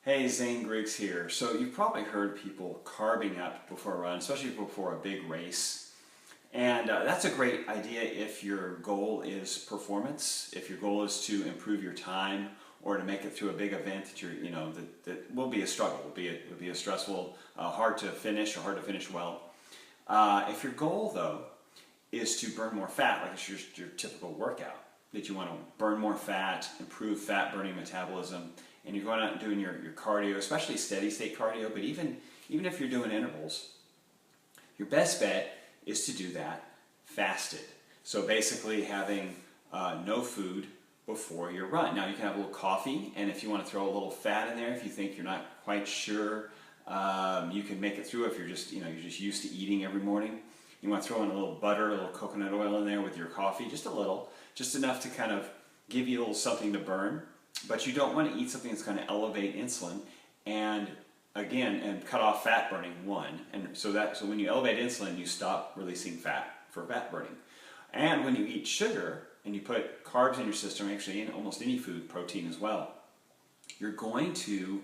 Hey, Zane Griggs here. So you've probably heard people carbing up before a run, especially before a big race. And that's a great idea if your goal is performance, if your goal is to improve your time or to make it through a big event that that will be a struggle, will be a stressful, hard to finish or hard to finish well. If your goal though is to burn more fat, like it's your typical workout, that you want to burn more fat, improve fat burning metabolism, and you're going out and doing your cardio, especially steady state cardio, but even if you're doing intervals, your best bet is to do that fasted. So basically having no food before your run. Now you can have a little coffee, and if you want to throw a little fat in there, if you think you're not quite sure, you can make it through if you're just you're just used to eating every morning. You want to throw in a little butter, a little coconut oil in there with your coffee, just a little, just enough to kind of give you a little something to burn. But you don't want to eat something that's going to elevate insulin and cut off fat burning, one. And so when you elevate insulin, you stop releasing fat for fat burning. And when you eat sugar and you put carbs in your system, actually in almost any food, protein as well, you're going to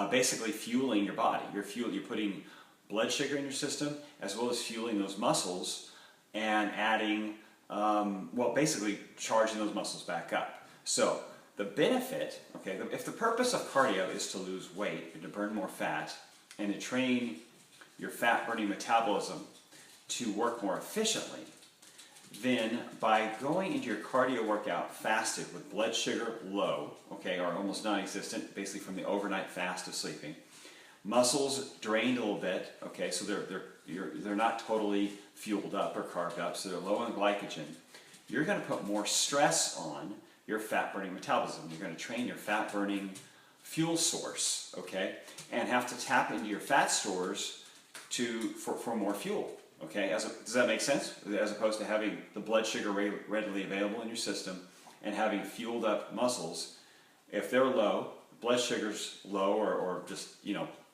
basically fueling your body. You're putting blood sugar in your system as well as fueling those muscles and adding, basically charging those muscles back up. So the benefit, if the purpose of cardio is to lose weight and to burn more fat and to train your fat-burning metabolism to work more efficiently, then by going into your cardio workout fasted with blood sugar low, or almost non-existent, basically from the overnight fast of sleeping, muscles drained a little bit, so they're not totally fueled up or carved up, so they're low on glycogen. You're going to put more stress on your fat-burning metabolism. You're going to train your fat-burning fuel source, and have to tap into your fat stores for more fuel, does that make sense? As opposed to having the blood sugar readily available in your system and having fueled up muscles, if they're low, blood sugar's low or just,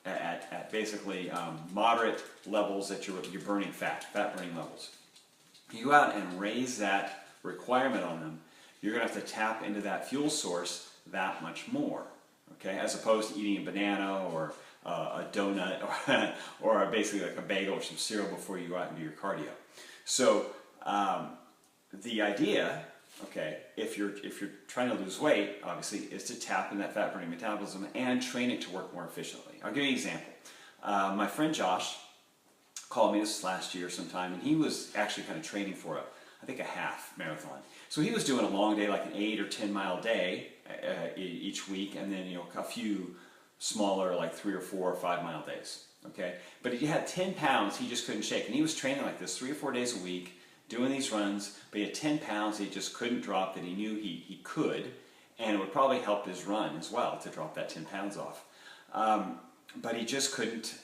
at basically moderate levels that you're burning fat-burning levels. You go out and raise that requirement on them, you're going to have to tap into that fuel source that much more, as opposed to eating a banana or a donut or basically like a bagel or some cereal before you go out and do your cardio. So the idea, if you're trying to lose weight, obviously, is to tap in that fat-burning metabolism and train it to work more efficiently. I'll give you an example. My friend Josh called me this last year sometime, and he was actually kind of training for I think a half marathon. So he was doing a long day, like an 8 or 10 mile day each week, and then a few smaller, like 3 or 4 or 5 mile days. But he had 10 pounds he just couldn't shake, and he was training like this 3 or 4 days a week, doing these runs. But he had 10 pounds he just couldn't drop that he knew he could, and it would probably help his run as well to drop that 10 pounds off. But he just couldn't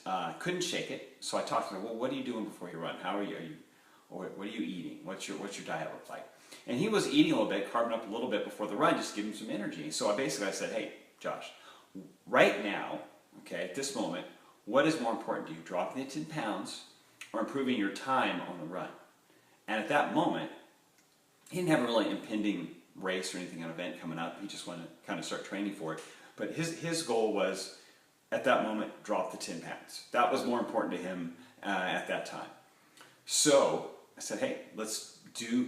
shake it. So I talked to him. Well, what are you doing before you run? How are you? What are you eating? What's your diet look like? And he was eating a little bit, carving up a little bit before the run, just to give him some energy. So I said, hey, Josh, right now, at this moment, what is more important to you, dropping the 10 pounds or improving your time on the run? And at that moment, he didn't have a really impending race or anything, an event coming up. He just wanted to kind of start training for it. But his goal was, at that moment, drop the 10 pounds. That was more important to him at that time. So I said, hey, let's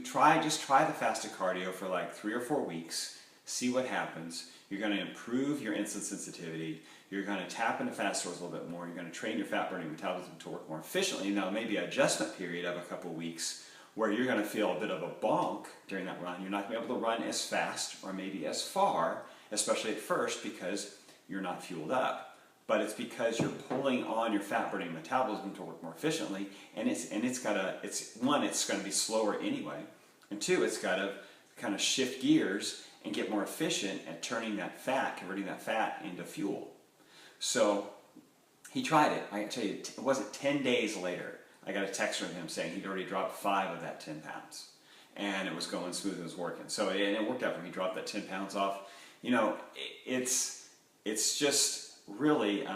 try the fasted cardio for like 3 or 4 weeks, see what happens. You're going to improve your insulin sensitivity. You're going to tap into fat stores a little bit more. You're going to train your fat-burning metabolism to work more efficiently. Now, maybe an adjustment period of a couple of weeks where you're going to feel a bit of a bonk during that run. You're not going to be able to run as fast or maybe as far, especially at first, because you're not fueled up. But it's because you're pulling on your fat-burning metabolism to work more efficiently, and it's going to be slower anyway, and two, it's got to kind of shift gears and get more efficient at converting that fat into fuel. So he tried it. I tell you, it wasn't 10 days later, I got a text from him saying he'd already dropped 5 of that 10 pounds, and it was going smooth, it was working. So it worked out for him. He dropped that 10 pounds off. It's just really,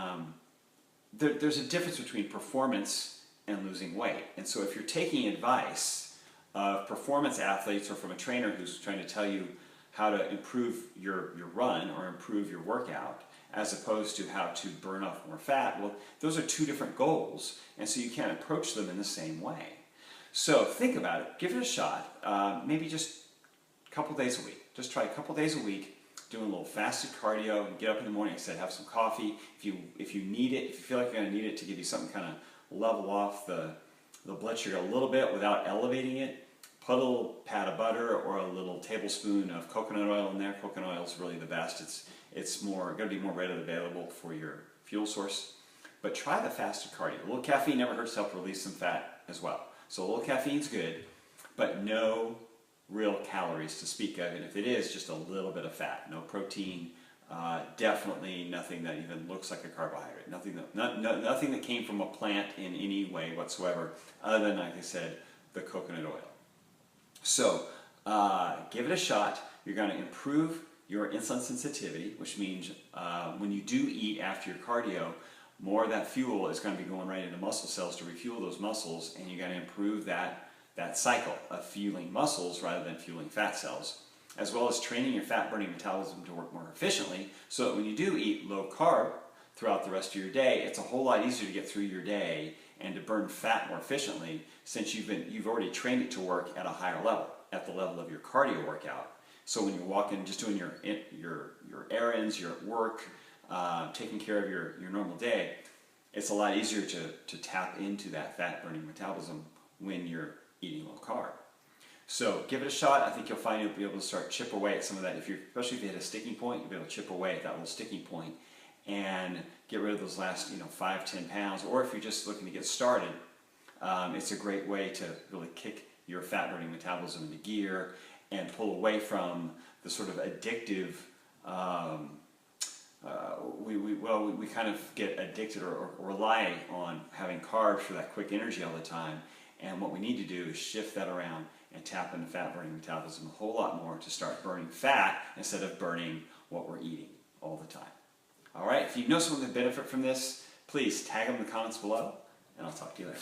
there's a difference between performance and losing weight. And so if you're taking advice of performance athletes or from a trainer who's trying to tell you how to improve your run or improve your workout as opposed to how to burn off more fat. Well, those are two different goals, and so you can't approach them in the same way. So think about it, give it a shot, maybe just a couple days a week. Just try a couple days a week, doing a little fasted cardio, and get up in the morning, like I said, have some coffee. If you need it, if you feel like you're going to need it to give you something kind of level off the blood sugar a little bit without elevating it, put a little pat of butter or a little tablespoon of coconut oil in there. Coconut oil is really the best. It's going to be more readily available for your fuel source. But try the fasted cardio. A little caffeine never hurts to help release some fat as well. So a little caffeine's good, but no real calories to speak of. And if it is, just a little bit of fat, no protein, definitely nothing that even looks like a carbohydrate. Nothing that came from a plant in any way whatsoever, other than, like I said, the coconut oil. So give it a shot. You're going to improve your insulin sensitivity, which means when you do eat after your cardio, more of that fuel is going to be going right into muscle cells to refuel those muscles, and you're going to improve that cycle of fueling muscles rather than fueling fat cells, as well as training your fat-burning metabolism to work more efficiently, so that when you do eat low carb throughout the rest of your day, it's a whole lot easier to get through your day and to burn fat more efficiently, since you've already trained it to work at a higher level, at the level of your cardio workout. So when you're walking, just doing your errands, you're at work, taking care of your normal day, it's a lot easier to tap into that fat-burning metabolism when you're eating low carb. So give it a shot. I think you'll find you'll be able to start chip away at some of that. Especially if you hit a sticking point, you'll be able to chip away at that little sticking point and get rid of those last 5-10 pounds. Or if you're just looking to get started, it's a great way to really kick your fat-burning metabolism into gear and pull away from the sort of addictive. We kind of get addicted or rely on having carbs for that quick energy all the time. And what we need to do is shift that around and tap into fat-burning metabolism a whole lot more to start burning fat instead of burning what we're eating all the time. All right, if you know someone that benefit from this, please tag them in the comments below, and I'll talk to you later.